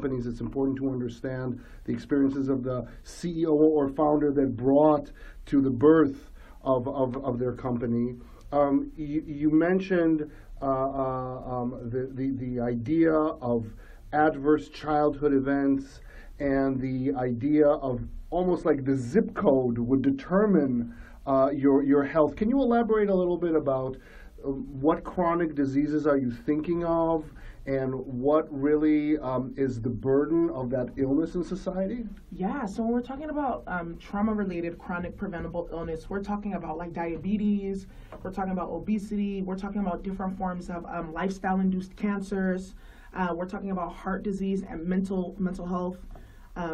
companies, it's important to understand the experiences of the CEO or founder that brought to the birth of their company. You mentioned the idea of adverse childhood events and the idea of almost like the zip code would determine your health. Can you elaborate a little bit about what chronic diseases are you thinking of, and what really is the burden of that illness in society? Yeah, so when we're talking about trauma-related chronic preventable illness, we're talking about like diabetes, we're talking about obesity, we're talking about different forms of lifestyle-induced cancers, we're talking about heart disease and mental health,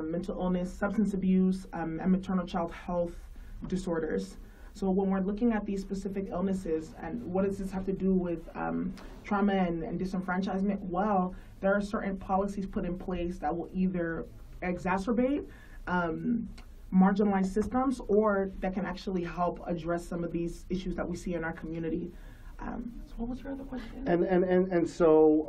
mental illness, substance abuse, and maternal child health disorders. So when we're looking at these specific illnesses, and what does this have to do with trauma and disenfranchisement? Well, there are certain policies put in place that will either exacerbate marginalized systems, or that can actually help address some of these issues that we see in our community. So what was your other question? And so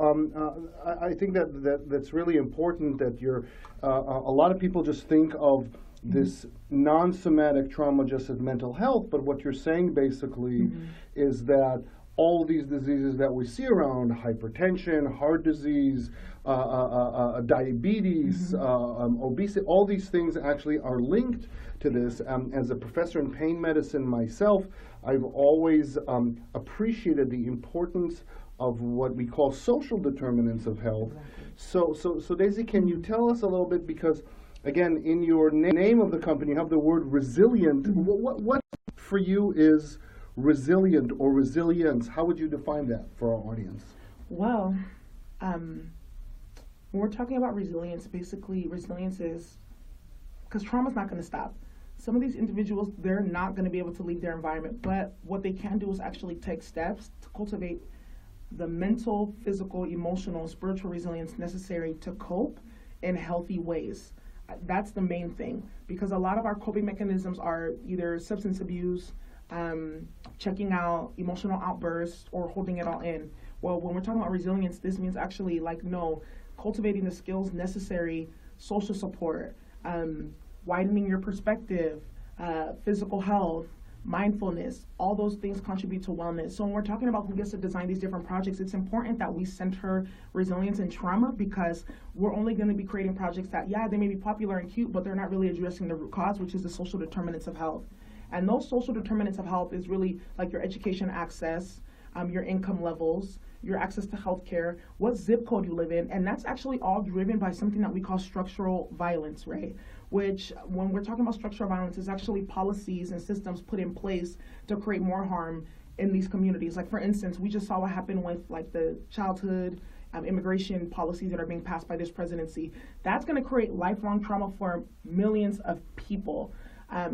I think that's really important that you're, a lot of people just think of this non-somatic trauma just as mental health, but what you're saying basically is that all of these diseases that we see around, hypertension, heart disease, diabetes, obesity, all these things actually are linked to this. As a professor in pain medicine myself, I've always appreciated the importance of what we call social determinants of health. So Daisy, can you tell us a little bit, because again, in your name of the company, you have the word resilient. What for you is resilient or resilience? How would you define that for our audience? Well, when we're talking about resilience, basically resilience is, because trauma is not going to stop. Some of these individuals, they're not going to be able to leave their environment, but what they can do is actually take steps to cultivate the mental, physical, emotional, spiritual resilience necessary to cope in healthy ways. That's the main thing, because a lot of our coping mechanisms are either substance abuse, checking out emotional outbursts, or holding it all in. Well, when we're talking about resilience, this means actually cultivating the skills necessary, social support, widening your perspective, physical health, mindfulness, all those things contribute to wellness. So when we're talking about who gets to design these different projects, it's important that we center resilience and trauma, because we're only going to be creating projects that, yeah, they may be popular and cute, but they're not really addressing the root cause, which is the social determinants of health. And those social determinants of health is really like your education access, your income levels, your access to healthcare, what zip code you live in, and that's actually all driven by something that we call structural violence, right? Which, when we're talking about structural violence, is actually policies and systems put in place to create more harm in these communities. Like, for instance, we just saw what happened with the childhood immigration policies that are being passed by this presidency. That's going to create lifelong trauma for millions of people.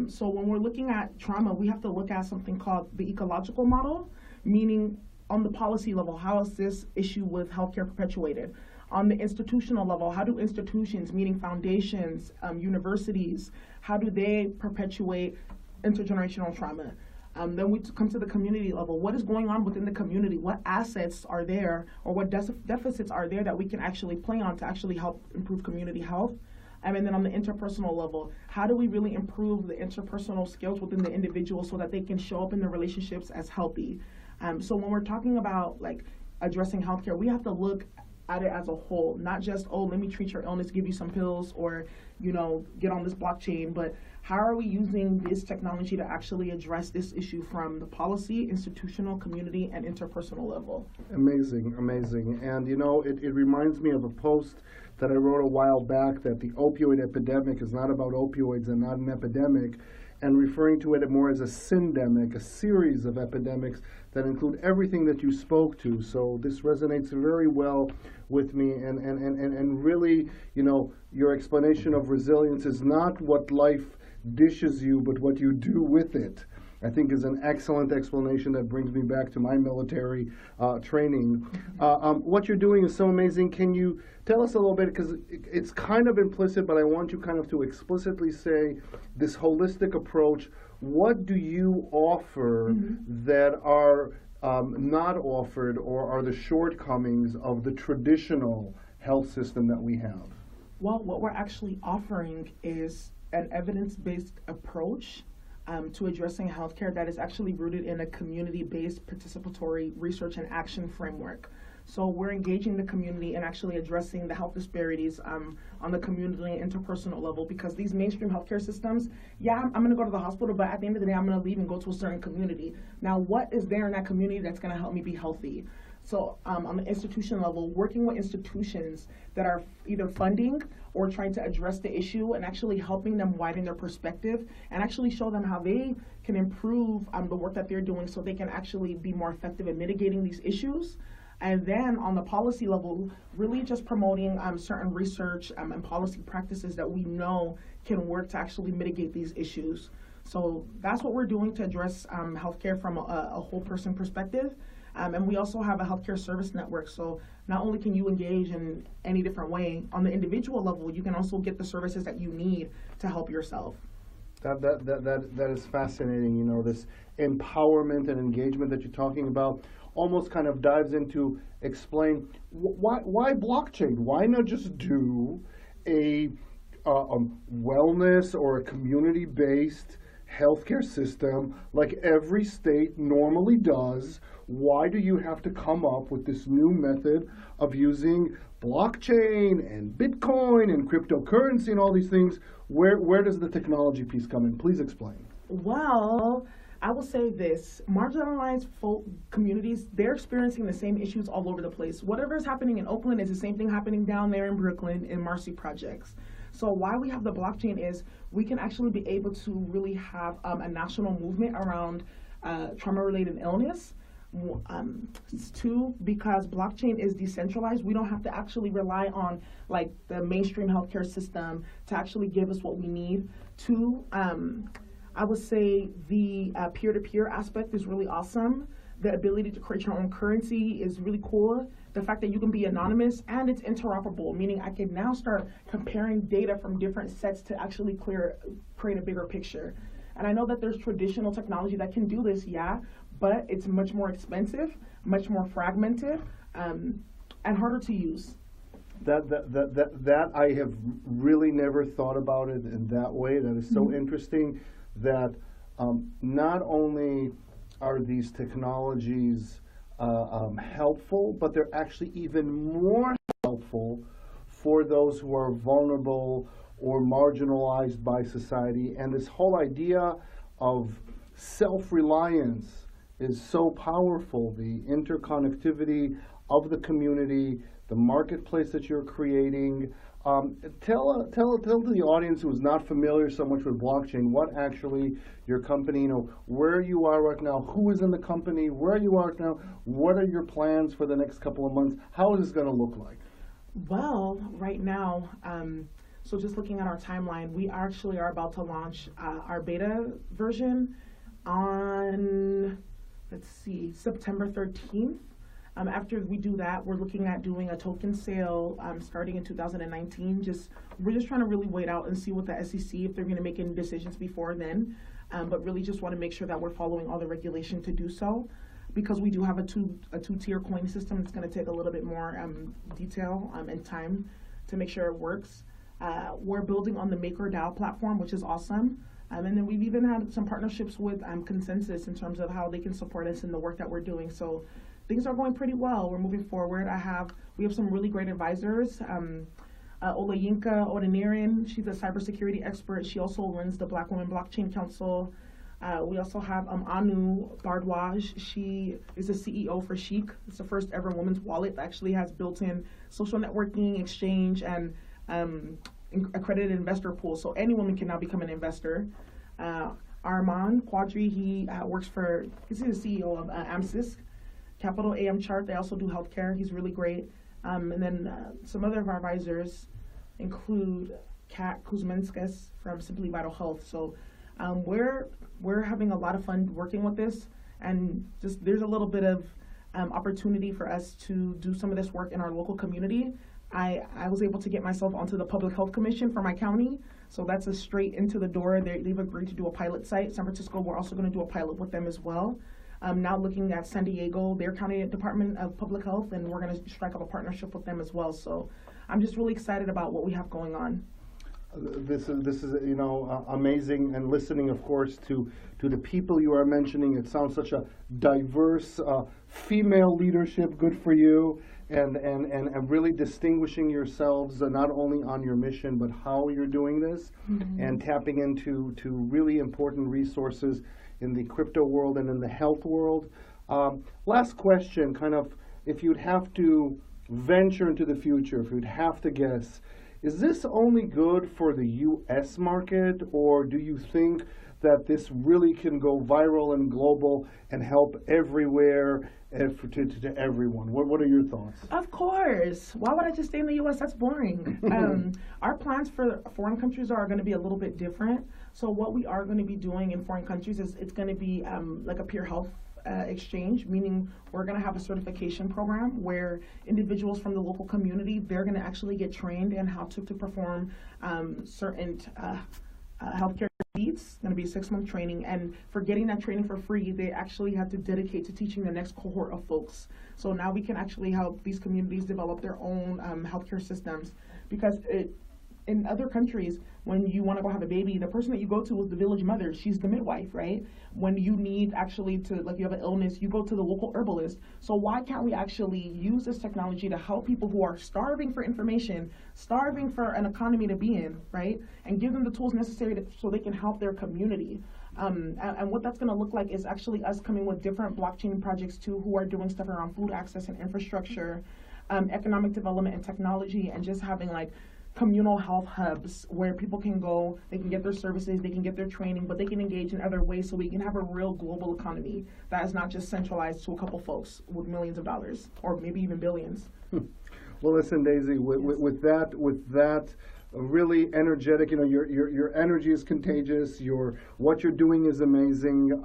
So when we're looking at trauma, we have to look at something called the ecological model, meaning on the policy level, how is this issue with healthcare perpetuated? On the institutional level, how do institutions, meaning foundations, universities, how do they perpetuate intergenerational trauma? Then we come to the community level. What is going on within the community? What assets are there, or what deficits are there that we can actually play on to actually help improve community health? And then on the interpersonal level, how do we really improve the interpersonal skills within the individual so that they can show up in their relationships as healthy? So when we're talking about addressing healthcare, we have to look at it as a whole, not just, oh, let me treat your illness, give you some pills, or, get on this blockchain, but how are we using this technology to actually address this issue from the policy, institutional, community, and interpersonal level? Amazing, amazing. And it reminds me of a post that I wrote a while back, that the opioid epidemic is not about opioids and not an epidemic, and referring to it more as a syndemic, a series of epidemics that include everything that you spoke to. So this resonates very well with me, and really, your explanation of resilience is not what life dishes you, but what you do with it, I think is an excellent explanation that brings me back to my military training. What you're doing is so amazing. Can you tell us a little bit, because it's kind of implicit, but I want you kind of to explicitly say this holistic approach. What do you offer that are not offered, or are the shortcomings of the traditional health system that we have? Well, what we're actually offering is an evidence-based approach to addressing healthcare that is actually rooted in a community-based participatory research and action framework. So we're engaging the community and actually addressing the health disparities on the community and interpersonal level, because these mainstream healthcare systems, yeah, I'm going to go to the hospital, but at the end of the day, I'm going to leave and go to a certain community. Now, what is there in that community that's going to help me be healthy? So on the institution level, working with institutions that are either funding or trying to address the issue and actually helping them widen their perspective and actually show them how they can improve the work that they're doing so they can actually be more effective in mitigating these issues. And then on the policy level, really just promoting certain research and policy practices that we know can work to actually mitigate these issues. So that's what we're doing to address healthcare from a whole person perspective. And we also have a healthcare service network. So not only can you engage in any different way, on the individual level, you can also get the services that you need to help yourself. That is fascinating. You know, this empowerment and engagement that you're talking about almost kind of dives into explain why blockchain? Why not just do a wellness or a community-based healthcare system like every state normally does? Why do you have to come up with this new method of using blockchain and Bitcoin and cryptocurrency and all these things? Where does the technology piece come in? Please explain. Well, I will say this, marginalized folk communities, they're experiencing the same issues all over the place. Whatever is happening in Oakland is the same thing happening down there in Brooklyn in Marcy Projects. So why we have the blockchain is we can actually be able to really have a national movement around trauma-related illness. Two, because blockchain is decentralized, we don't have to actually rely on like the mainstream healthcare system to actually give us what we need. Two, I would say the peer-to-peer aspect is really awesome. The ability to create your own currency is really cool. The fact that you can be anonymous and it's interoperable, meaning I can now start comparing data from different sets to actually create a bigger picture. And I know that there's traditional technology that can do this, yeah, but it's much more expensive, much more fragmented, and harder to use. That I have really never thought about it in that way. That is so interesting that not only are these technologies helpful, but they're actually even more helpful for those who are vulnerable or marginalized by society. And this whole idea of self-reliance is so powerful. The interconnectivity of the community, the marketplace that you're creating. Tell the audience who is not familiar so much with blockchain what actually your company, you know, where you are right now, who is in the company, where you are now, what are your plans for the next couple of months, how is this going to look like? Well, right now, so just looking at our timeline, we actually are about to launch our beta version on, let's see, September 13th. After we do that, we're looking at doing a token sale starting in 2019. We're just trying to really wait out and see what the SEC, if they're going to make any decisions before then. But really just want to make sure that we're following all the regulation to do so, because we do have a two-tier coin system. It's going to take a little bit more detail and time to make sure it works. We're building on the MakerDAO platform, which is awesome. And then we've even had some partnerships with Consensus in terms of how they can support us in the work that we're doing. So things are going pretty well. We're moving forward. We have some really great advisors. Olayinka Odiniran, she's a cybersecurity expert. She also runs the Black Women Blockchain Council. We also have Anu Bardwaj. She is the CEO for Chic. It's the first ever women's wallet that actually has built-in social networking, exchange, and accredited investor pool. So any woman can now become an investor. Armand Quadri, he's the CEO of AMSISC, Capital AM Chart. They also do healthcare. He's really great. And then some other of our advisors include Kat Kuzmenskas from Simply Vital Health. So we're having a lot of fun working with this, and just there's a little bit of opportunity for us to do some of this work in our local community. I was able to get myself onto the Public Health Commission for my county, so that's a straight into the door. They've agreed to do a pilot site. San Francisco, we're also going to do a pilot with them as well. Now looking at San Diego, their county department of public health, and we're going to strike up a partnership with them as well. So I'm just really excited about what we have going on. This is amazing, and listening, of course, to the people you are mentioning. It sounds such a diverse female leadership. Good for you, and really distinguishing yourselves not only on your mission but how you're doing this, and tapping into really important resources in the crypto world and in the health world. Last question, kind of, if you'd have to venture into the future, if you'd have to guess. Is this only good for the U.S. market, or do you think that this really can go viral and global and help everywhere and to everyone? What are your thoughts? Of course. Why would I just stay in the U.S.? That's boring. Our plans for foreign countries are going to be a little bit different. So what we are going to be doing in foreign countries is it's going to be like a peer health exchange, meaning we're going to have a certification program where individuals from the local community, they're going to actually get trained in how to perform certain healthcare needs. It's going to be a 6-month training, and for getting that training for free, they actually have to dedicate to teaching the next cohort of folks. So now we can actually help these communities develop their own healthcare systems, because in other countries, when you want to go have a baby, the person that you go to is the village mother. She's the midwife, right? When you need actually to, like, you have an illness, you go to the local herbalist. So why can't we actually use this technology to help people who are starving for information, starving for an economy to be in, right? And give them the tools necessary so they can help their community. And what that's going to look like is actually us coming with different blockchain projects too, who are doing stuff around food access and infrastructure, economic development and technology, and just having like communal health hubs where people can go, they can get their services, they can get their training, but they can engage in other ways, so we can have a real global economy that is not just centralized to a couple folks with millions of dollars, or maybe even billions. Well, listen, Daisy, with that really energetic, your energy is contagious, what you're doing is amazing.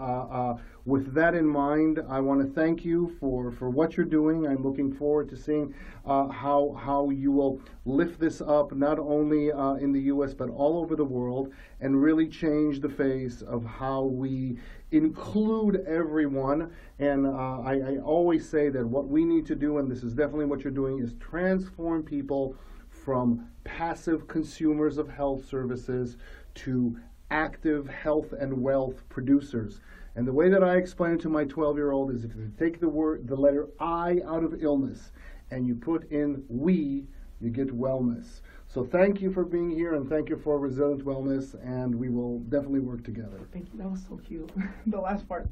With that in mind, I want to thank you for what you're doing. I'm looking forward to seeing how you will lift this up, not only in the U.S., but all over the world, and really change the face of how we include everyone. And I always say that what we need to do, and this is definitely what you're doing, is transform people from passive consumers of health services to active health and wealth producers. And the way that I explain it to my 12-year-old is, if you take the letter I out of illness and you put in we, you get wellness. So thank you for being here, and thank you for Resilient Wellness, and we will definitely work together. Thank you. That was so cute. The last part.